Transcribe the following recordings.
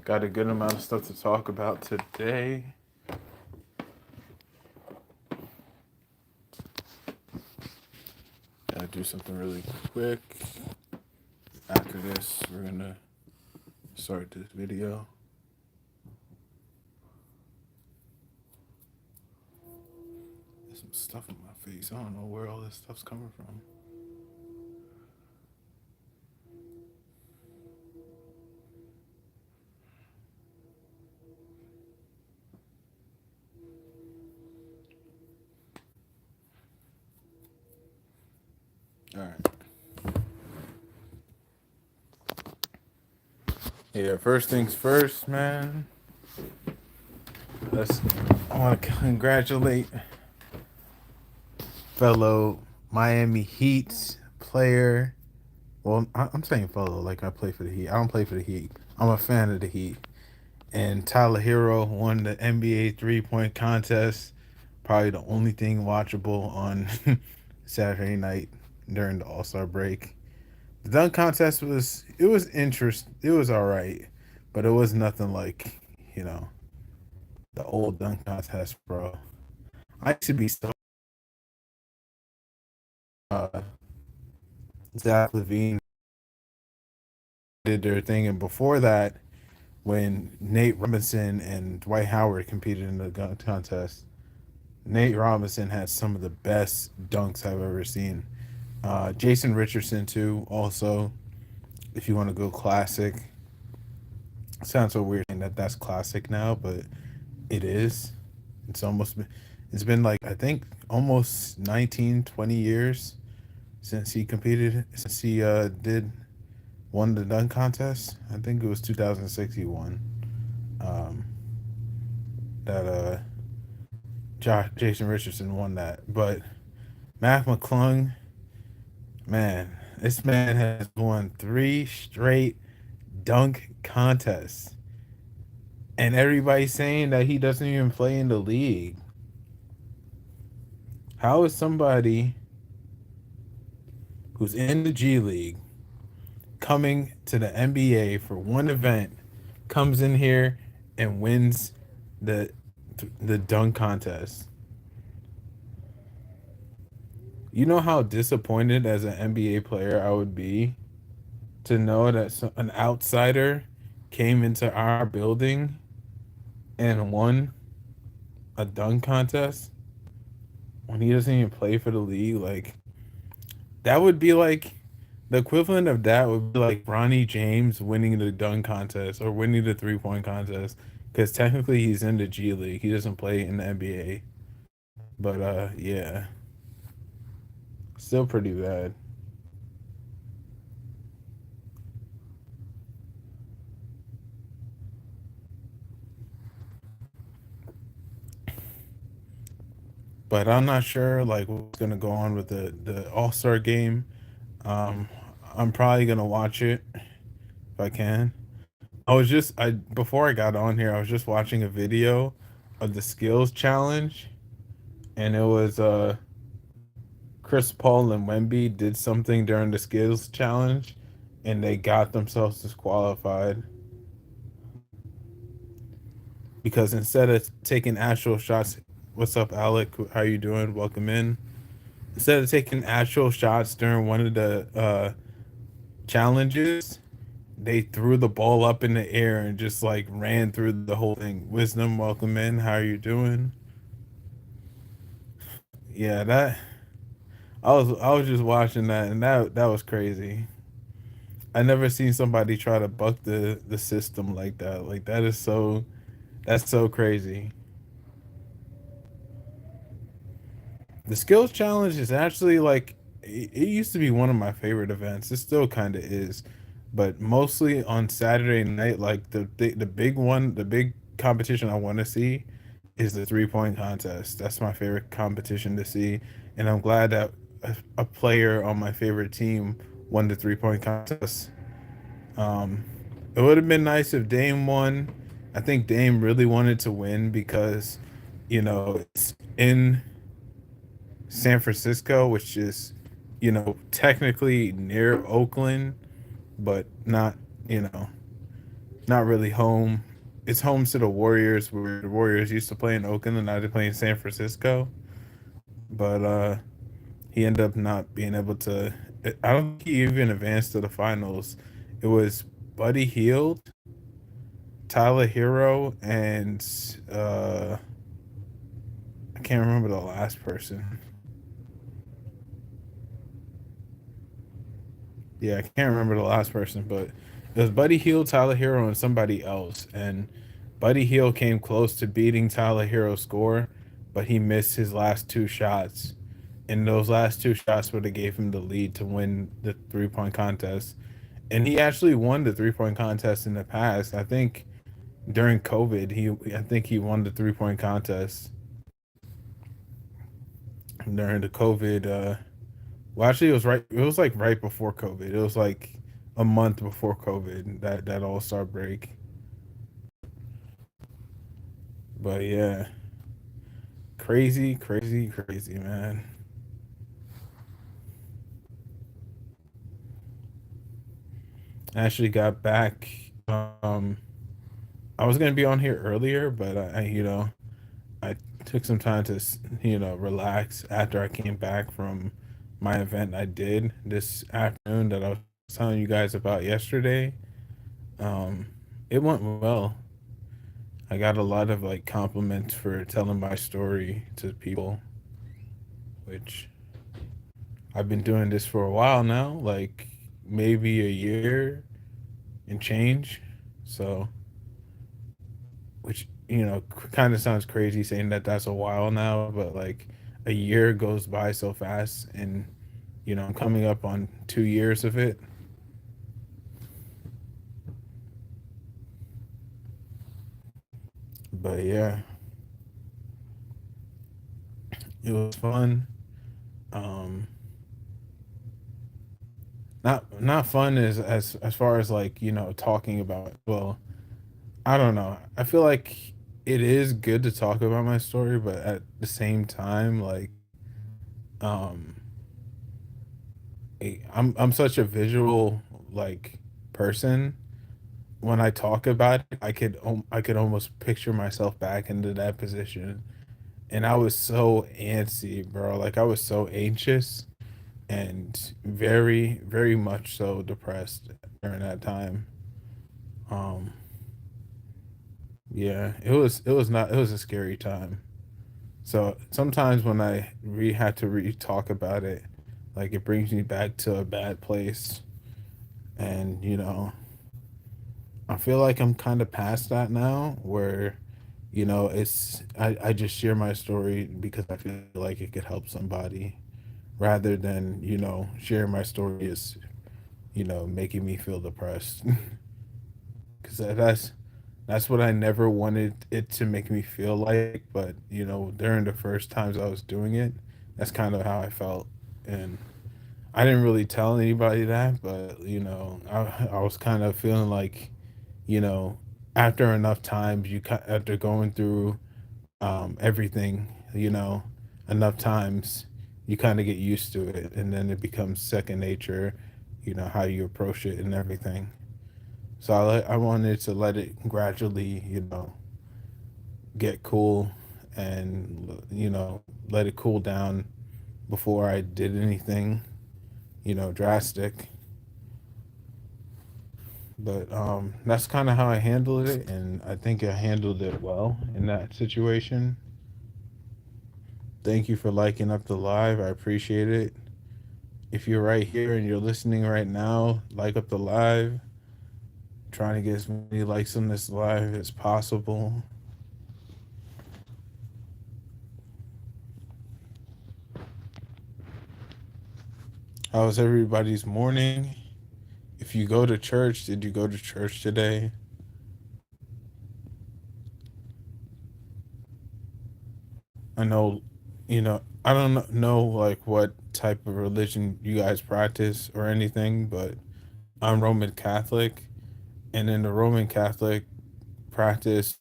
Got a good amount of stuff to talk about today. Gotta do something really quick. After this, we're gonna start this video. There's some stuff on my face. I don't know where all this stuff's coming from. All right. Yeah, first things first, man. I want to congratulate fellow Miami Heat player. Well, I'm saying fellow like I play for the Heat. I don't play for the Heat. I'm a fan of the Heat. And Tyler Herro won the NBA 3-point contest. Probably the only thing watchable on Saturday night during the All-Star break. The dunk contest was interest. It was all right, but it was nothing like the old dunk contest, bro. I used to be so uh, Zach Levine did their thing, and before that, when Nate Robinson and Dwight Howard competed in the dunk contest, Nate Robinson had some of the best dunks I've ever seen. Jason Richardson too. Also, if you want to go classic, sounds so weird saying that that's classic now, but it is. It's been like I think almost 19, 20 years since he competed. Since he did won the dunk contest. I think it was 2006 he won. Um, that Jason Richardson won that, but McClung, man, this man has won 3 straight dunk contests, and everybody's saying that he doesn't even play in the league. How is somebody who's in the G League coming to the NBA for one event, comes in here and wins the the dunk contest? You know how disappointed as an NBA player I would be to know that an outsider came into our building and won a dunk contest when he doesn't even play for the league. Like that would be like the equivalent of that would be like Ronnie James winning the dunk contest or winning the 3-point contest, because technically he's in the G League. He doesn't play in the NBA. But yeah, still pretty bad. But I'm not sure like what's gonna go on with the All Star game. Um, I'm probably gonna watch it if I can. I before I got on here, I was just watching a video of the skills challenge, and it was Chris Paul and Wemby did something during the skills challenge, and they got themselves disqualified because instead of taking actual shots, what's up, Alec? How you doing? Welcome in. Instead of taking actual shots during one of the challenges, they threw the ball up in the air and just like ran through the whole thing. Wisdom, welcome in. How are you doing? Yeah, that I was just watching that, and that was crazy. I never seen somebody try to buck the system like that. Like that's so crazy. The skills challenge is actually like it used to be one of my favorite events. It still kind of is, but mostly on Saturday night. Like the big one, the big competition I want to see is the 3-point contest. That's my favorite competition to see, and I'm glad that a player on my favorite team won the 3-point contest. Um, it would have been nice if Dame won. I think Dame really wanted to win because, it's in San Francisco, which is, technically near Oakland, but not, you know, not really home. It's home to the Warriors, where the Warriors used to play in Oakland and now they play in San Francisco. But he ended up not being able to. I don't think he even advanced to the finals. It was Buddy Hield, Tyler Herro, and I can't remember the last person. Yeah, I can't remember the last person, but it was Buddy Hield, Tyler Herro, and somebody else. And Buddy Hield came close to beating Tyler Herro's score, but he missed his last two shots. And those last two shots would have gave him the lead to win the 3 point contest. And he actually won the 3 point contest in the past. I think during COVID, I think he won the 3 point contest during the COVID. Well, actually, it was right. It was like right before COVID. It was like a month before COVID, that All Star break. But yeah, crazy, crazy, crazy, man. I actually got back. Um, I was gonna be on here earlier, but I took some time to relax after I came back from my event I did this afternoon that I was telling you guys about yesterday. Um, it went well. I got a lot of like compliments for telling my story to people, which I've been doing this for a while now, like maybe a year and change. So, which kind of sounds crazy saying that that's a while now, but like a year goes by so fast, and I'm coming up on 2 years of it. But yeah, it was fun. Um, not fun as far as like talking about. Well, I don't know. I feel like it is good to talk about my story, but at the same time, like um, I'm such a visual like person. When I talk about it, I could almost picture myself back into that position, and I was so antsy, bro. Like I was so anxious and very, very much so depressed during that time. Um, yeah, it was not it was a scary time. So sometimes when I had to talk about it, like it brings me back to a bad place, and I feel like I'm kind of past that now, where I just share my story because I feel like it could help somebody, rather than share my story is making me feel depressed. Because that's what I never wanted it to make me feel like. But during the first times I was doing it, that's kind of how I felt. And I didn't really tell anybody that, but I was kind of feeling like you know after enough times, after going through everything, enough times, you kind of get used to it, and then it becomes second nature. How you approach it and everything. So I wanted to let it gradually, get cool, and let it cool down before I did anything, drastic. But that's kind of how I handled it, and I think I handled it well in that situation. Thank you for liking up the live. I appreciate it. If you're right here and you're listening right now, like up the live. Trying to get as many likes on this live as possible. How was everybody's morning? If you go to church, did you go to church today? I know, I don't know like what type of religion you guys practice or anything, but I'm Roman Catholic, and in the Roman Catholic practice,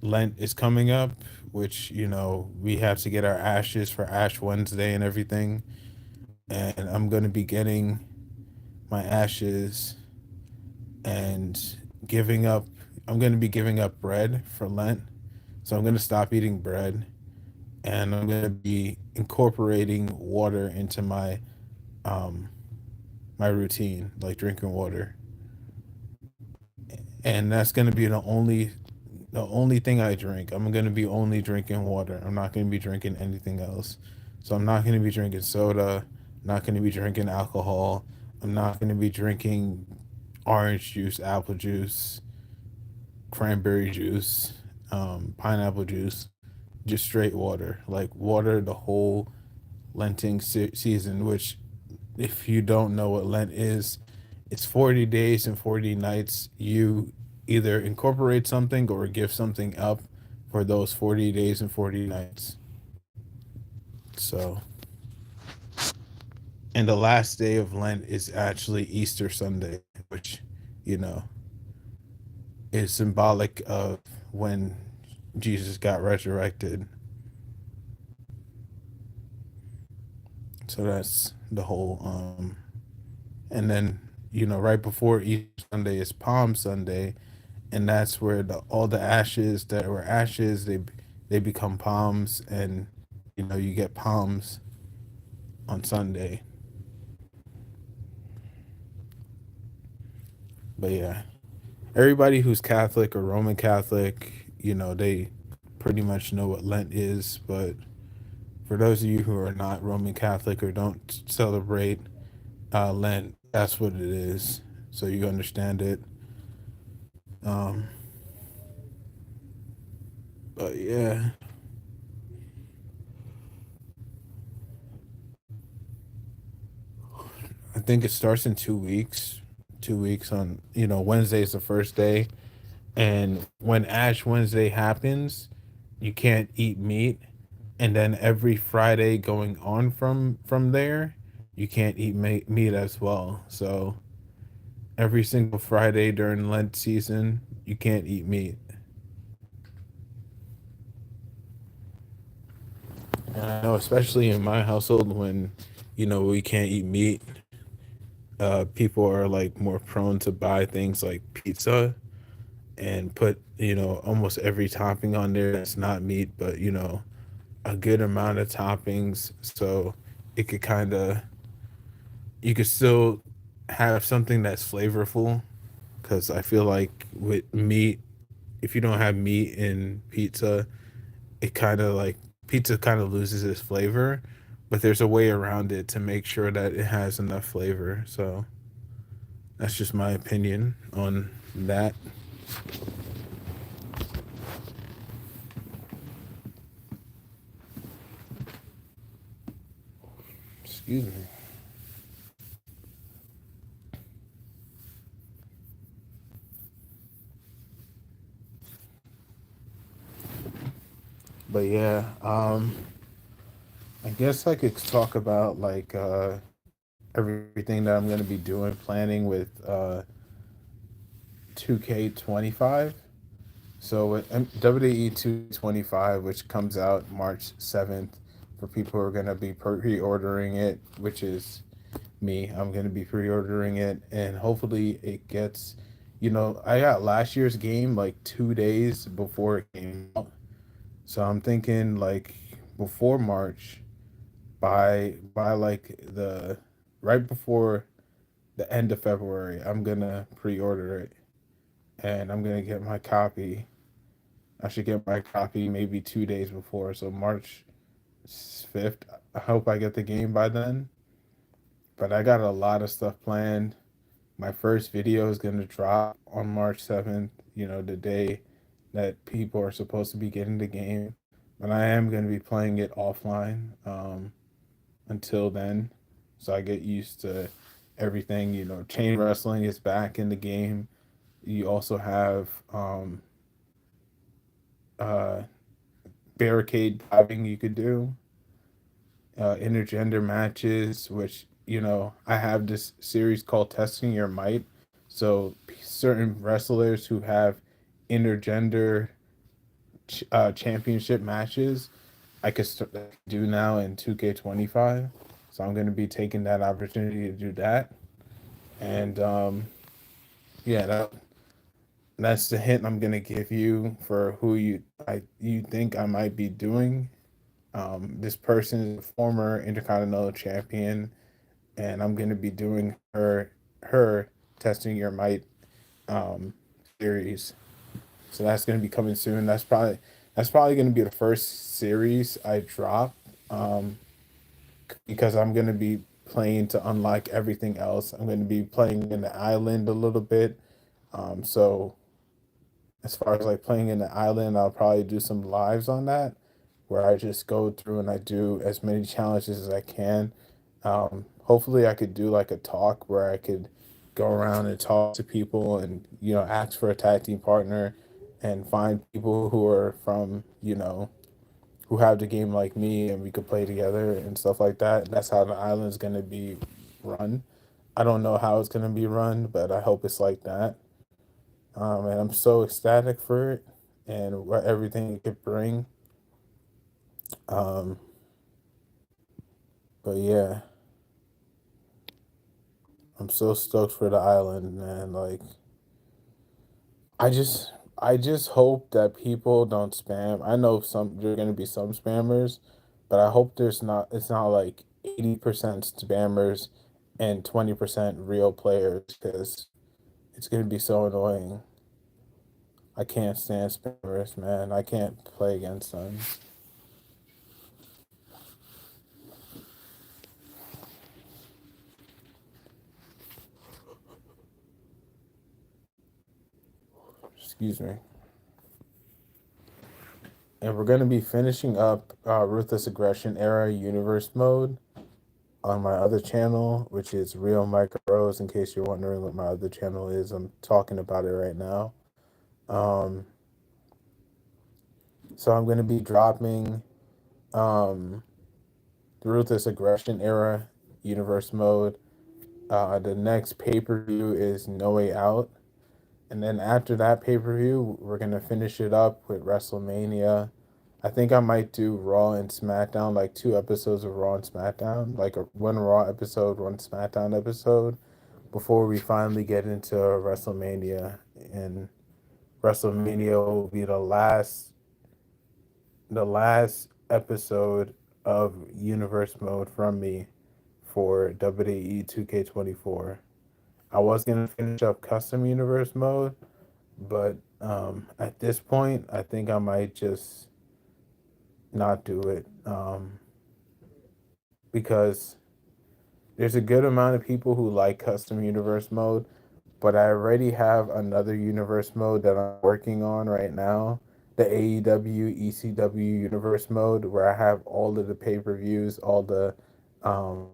Lent is coming up, which we have to get our ashes for Ash Wednesday and everything, and I'm gonna be getting my ashes, and giving up. I'm gonna be giving up bread for Lent, so I'm gonna stop eating bread, and I'm gonna be incorporating water into um my routine, like drinking water, and that's gonna be the only thing I drink. I'm gonna be only drinking water. I'm not gonna be drinking anything else. So I'm not gonna be drinking soda. I'm not gonna be drinking alcohol. I'm not gonna be drinking orange juice, apple juice, cranberry juice, pineapple juice. Just straight water, like water the whole Lenting season. Which, if you don't know what Lent is, it's 40 days and 40 nights. You either incorporate something or give something up for those 40 days and 40 nights. So, and the last day of Lent is actually Easter Sunday, which, you know, is symbolic of when Jesus got resurrected. So that's the whole and then, right before Easter Sunday is Palm Sunday, and that's where all the ashes that were ashes, they become palms, and you get palms on Sunday. But yeah, everybody who's Catholic or Roman Catholic, they pretty much know what Lent is. But for those of you who are not Roman Catholic or don't celebrate Lent, that's what it is. So you understand it. Um, but yeah, I think it starts in 2 weeks. 2 weeks on, Wednesday is the first day. And when Ash Wednesday happens, you can't eat meat. And then every Friday going on from there, you can't eat meat as well. So every single Friday during Lent season, you can't eat meat. And I know, especially in my household, when we can't eat meat, people are like more prone to buy things like pizza and put almost every topping on there that's not meat, but a good amount of toppings, so it could kind of you could still have something that's flavorful. Because I feel like with meat, if you don't have meat in pizza, it kind of like pizza kind of loses its flavor. But there's a way around it to make sure that it has enough flavor. So that's just my opinion on that. Excuse me. But yeah, I guess I could talk about like everything that I'm gonna be doing, planning with 2K25. So with WWE 225, which comes out March 7th, for people who are gonna be pre-ordering it, which is me. I'm gonna be pre-ordering it, and hopefully it gets. I got last year's game like 2 days before it came out, so I'm thinking like before March, by like the right before the end of February, I'm gonna pre-order it, and I'm gonna get my copy. I should get my copy maybe 2 days before, so March 5th. I hope I get the game by then. But I got a lot of stuff planned. My first video is gonna drop on March 7th. The day that people are supposed to be getting the game. But I am gonna be playing it offline until then, so I get used to everything. Chain wrestling is back in the game. You also have uh, barricade diving you could do, intergender matches, which I have this series called Testing Your Might. So certain wrestlers who have intergender championship matches, I could do now in 2K25. So I'm going to be taking that opportunity to do that. And yeah, That's the hint I'm gonna give you for who you think I might be doing. This person is a former Intercontinental Champion, and I'm gonna be doing her testing your might um, series. So that's gonna be coming soon. That's probably gonna be the first series I drop, um, because I'm gonna be playing to unlock everything else. I'm gonna be playing in the island a little bit. So as far as like playing in the island, I'll probably do some lives on that where I just go through and I do as many challenges as I can. Hopefully, I could do like a talk where I could go around and talk to people and, ask for a tag team partner and find people who are from, who have the game like me and we could play together and stuff like that. That's how the island's going to be run. I don't know how it's going to be run, but I hope it's like that. And I'm so ecstatic for it and what everything it could bring. Um, but yeah, I'm so stoked for the island, man. Like, I just hope that people don't spam. I know there are gonna be some spammers, but I hope it's not like 80% spammers and 20% real players because it's gonna be so annoying. I can't stand spammers, man. I can't play against them. Excuse me. And we're gonna be finishing up Ruthless Aggression Era Universe mode on my other channel, which is Real Micros. In case you're wondering what my other channel is, I'm talking about it right now. Um, so I'm gonna be dropping um, the Ruthless Aggression Era Universe mode. The next pay per view is No Way Out, and then after that pay per view, we're gonna finish it up with WrestleMania. I think I might do Raw and SmackDown, like 2 episodes of Raw and SmackDown, like one Raw episode, one SmackDown episode, before we finally get into WrestleMania. And WrestleMania will be the last episode of Universe Mode from me for WWE 2K24. I was gonna finish up Custom Universe Mode, but at this point, I think I might just not do it, because there's a good amount of people who like Custom Universe Mode, but I already have another universe mode that I'm working on right now, the AEW ECW universe mode, where I have all of the pay-per-views, um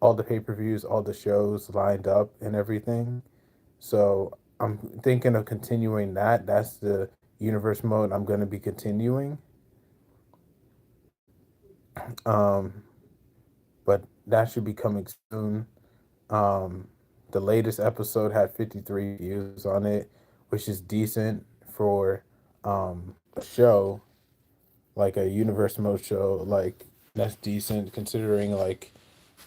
all the pay-per-views, all the shows lined up and everything. So I'm thinking of continuing that. That's the universe mode I'm going to be continuing. Um, but that should be coming soon. Um, the latest episode had 53 views on it, which is decent for a show like a universe mode show. Like that's decent considering like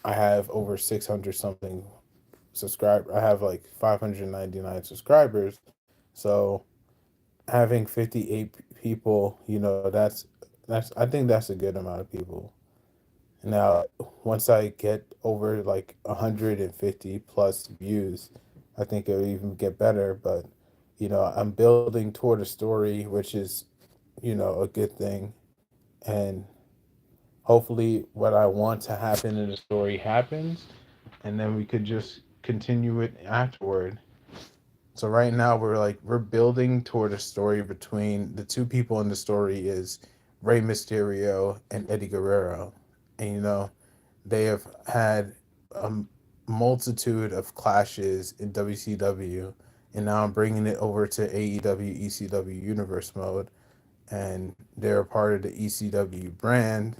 I have over 600 something subscribe. I have like 599 subscribers. So having 58 people, that's I think that's a good amount of people. Now, once I get over like 150 plus views, I think it'll even get better. But, I'm building toward a story, which is, a good thing. And hopefully, what I want to happen in the story happens. And then we could just continue it afterward. So right now we're building toward a story between the two people in the story is Rey Mysterio and Eddie Guerrero. And they have had a multitude of clashes in WCW, and now I'm bringing it over to AEW ECW Universe mode, and they're a part of the ECW brand.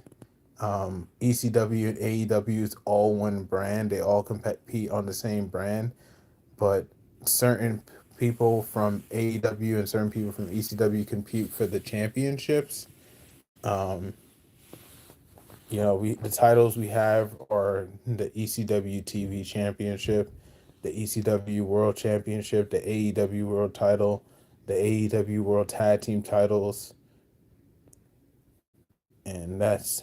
ECW and AEW is all one brand. They all compete on the same brand, but certain people from AEW and certain people from ECW compete for the championships. Um, we the titles we have are the ECW TV Championship, the ECW World Championship, the AEW World Title, the AEW World Tag Team titles, and that's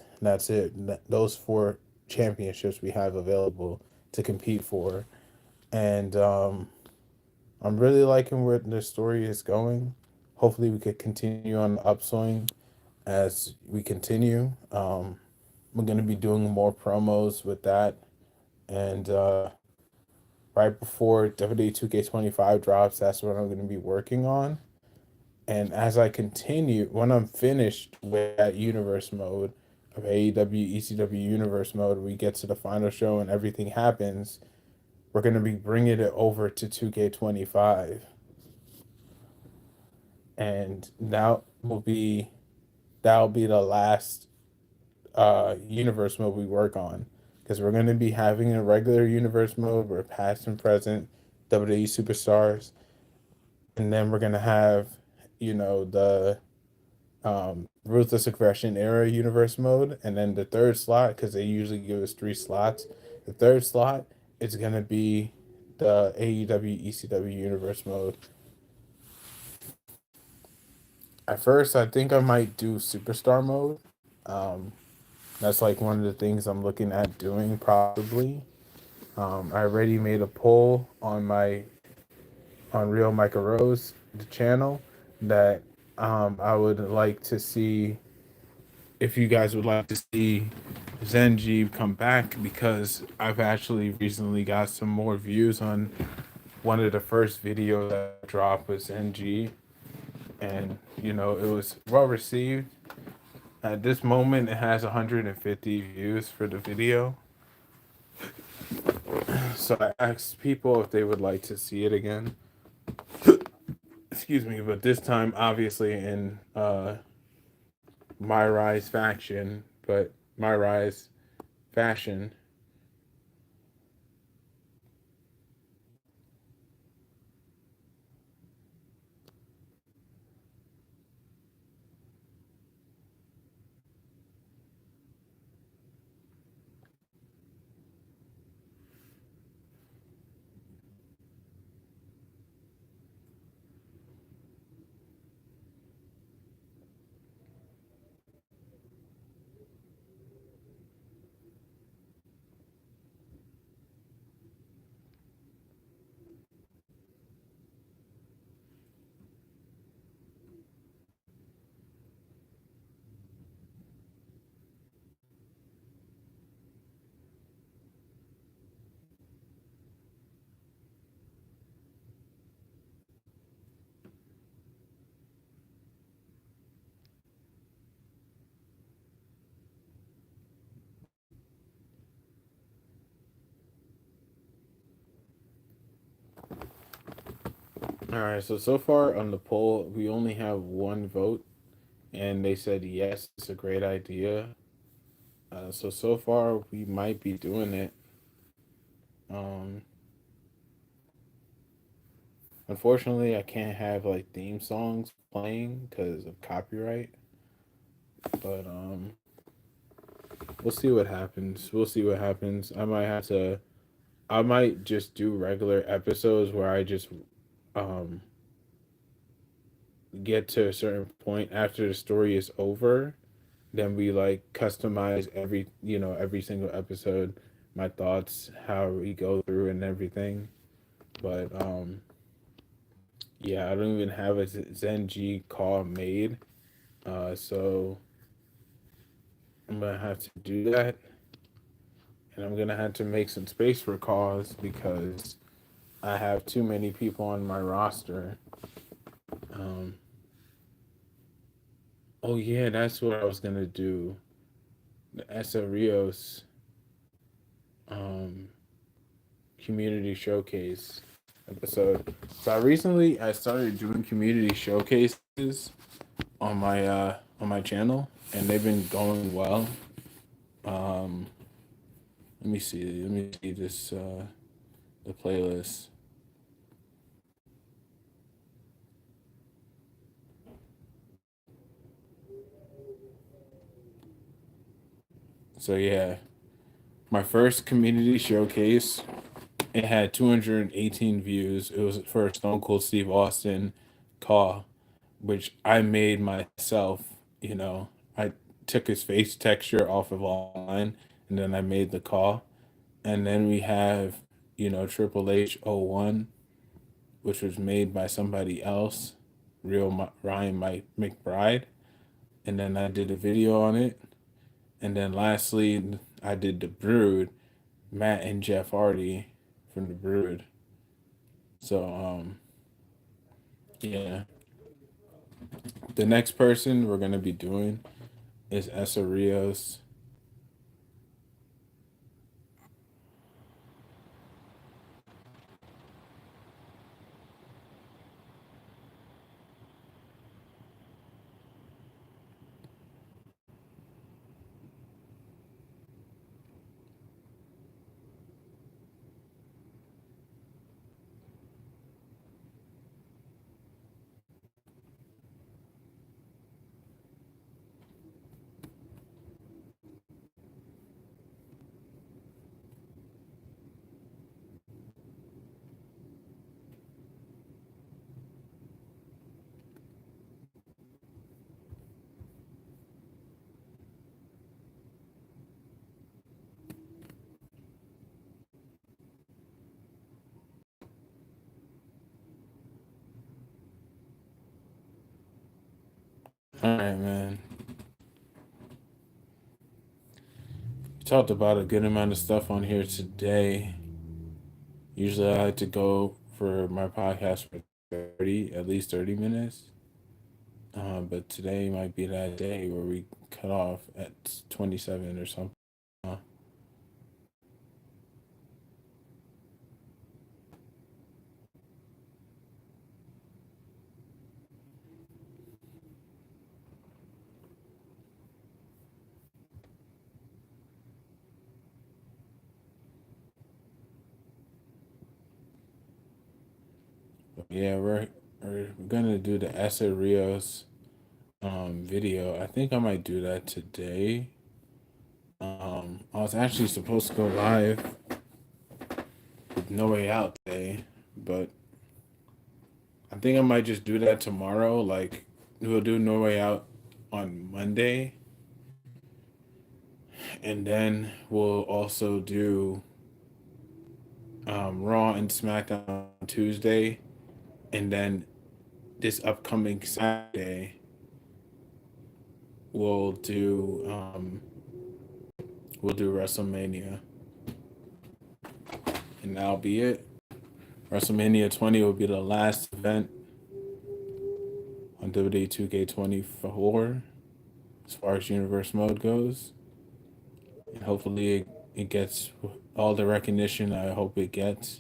it. Those four championships we have available to compete for, and I'm really liking where the story is going. Hopefully, we could continue on the upswing as we continue. We're gonna be doing more promos with that, and right before WWE 2K25 drops, that's what I'm gonna be working on. And as I continue, when I'm finished with that universe mode of AEW, ECW universe mode, we get to the final show and everything happens, we're going to be bringing it over to 2K25. And that'll be the last universe mode we work on. Because we're going to be having a regular universe mode where past and present WWE superstars. And then we're going to have, the Ruthless Aggression era universe mode, and then the third slot, because they usually give us three slots. The third slot is gonna be the AEW ECW universe mode. At first, I think I might do superstar mode. Um, that's like one of the things I'm looking at doing probably. I already made a poll on my on Real Micah Rose, the channel, that I would like to see if you guys would like to see Zenji come back, because I've actually recently got some more views on one of the first videos that dropped with Zenji, and it was well received. At this moment, it has 150 views for the video. So I asked people if they would like to see it again. Excuse me, but this time, obviously, in My Rise faction, but My Rise fashion. All right, so far on the poll, we only have one vote, and they said yes, it's a great idea. So far we might be doing it. Um, Unfortunately, I can't have like theme songs playing because of copyright, but we'll see what happens. We'll see what happens. I might just do regular episodes where I just um get to a certain point after the story is over. Then we like customize every single episode, my thoughts, how we go through and everything. But yeah, I don't even have a Zenji call made. So I'm gonna have to do that, and I'm gonna have to make some space for calls because I have too many people on my roster. Um, oh yeah, that's what I was gonna do. The Essa Rios um, community showcase episode. So I started doing community showcases on my channel, and they've been going well. Um, let me see. Let me see this the playlist. So yeah, my first community showcase, it had 218 views. It was for Stone Cold Steve Austin call, which I made myself. You know, I took his face texture off of online, and then I made the call. And then we have, Triple H '01, which was made by somebody else, Ryan Mike McBride. And then I did a video on it. And then lastly, I did the Brood, Matt and Jeff Hardy from the Brood. So yeah, the next person we're gonna be doing is Essa Rios. All right, man. We talked about a good amount of stuff on here today. Usually, I like to go for my podcast for 30, at least 30 minutes. But today might be that day where we cut off at 27 or something. Uh, but yeah, we're gonna do the Essa Rios video. I think I might do that today. I was actually supposed to go live with No Way Out today, but I think I might just do that tomorrow. Like, we'll do No Way Out on Monday, and then we'll also do Raw and SmackDown on Tuesday, and then this upcoming Saturday we'll do WrestleMania, and that'll be it. WrestleMania 20 will be the last event on WWE 2K24 as far as universe mode goes, and hopefully it gets all the recognition I hope it gets.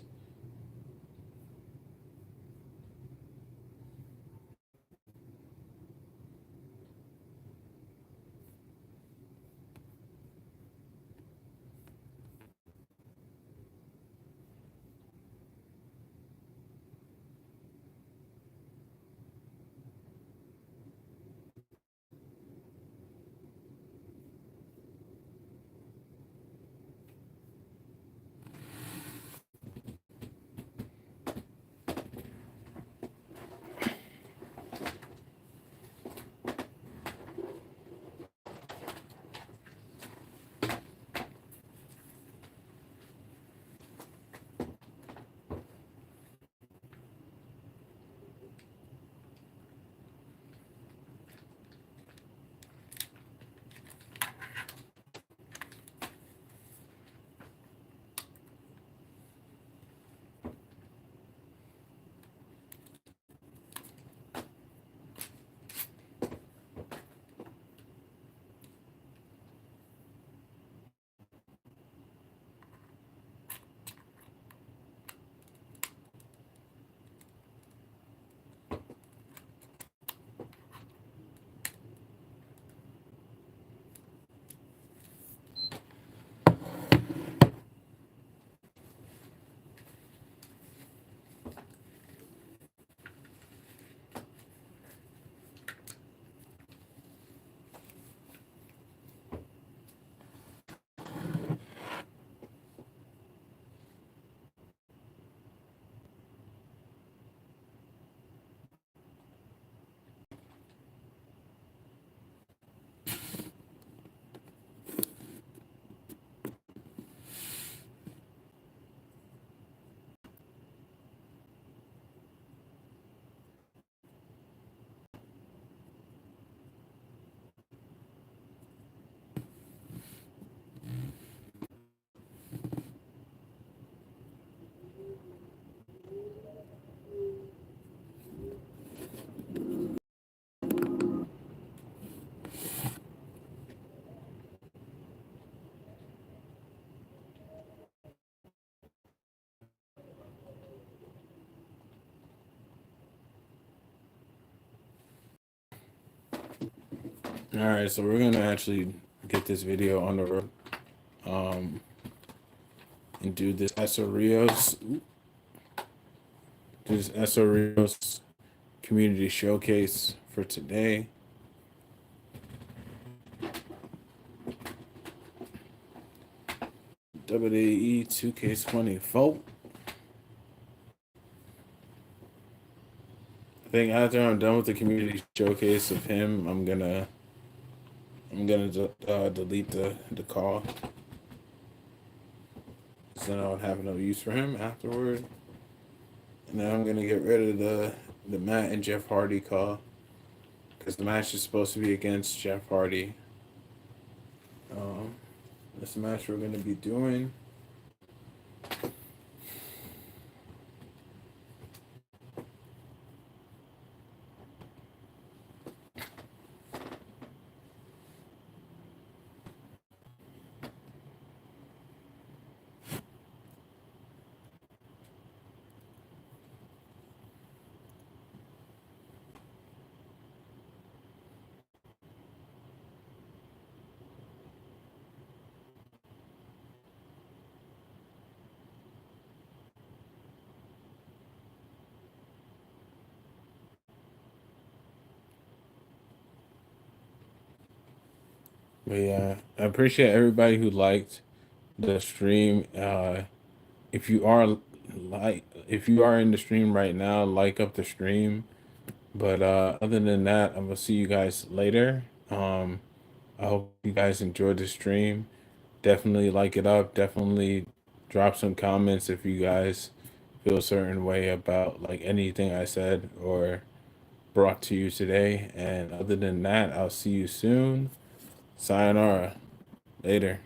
All right, so we're gonna actually get this video on the road, um, and do this Rios community showcase for today. WWE 2K24. I think after I'm done with the community showcase of him, I'm gonna delete the call. So then I would have no use for him afterward. And then I'm gonna get rid of the Matt and Jeff Hardy call because the match is supposed to be against Jeff Hardy. Um, this match we're gonna be doing. But yeah, I appreciate everybody who liked the stream. If you are in the stream right now, like up the stream. But other than that, I'm gonna see you guys later. I hope you guys enjoyed the stream. Definitely like it up. Definitely drop some comments if you guys feel a certain way about like anything I said or brought to you today. And other than that, I'll see you soon. Sayonara. Later.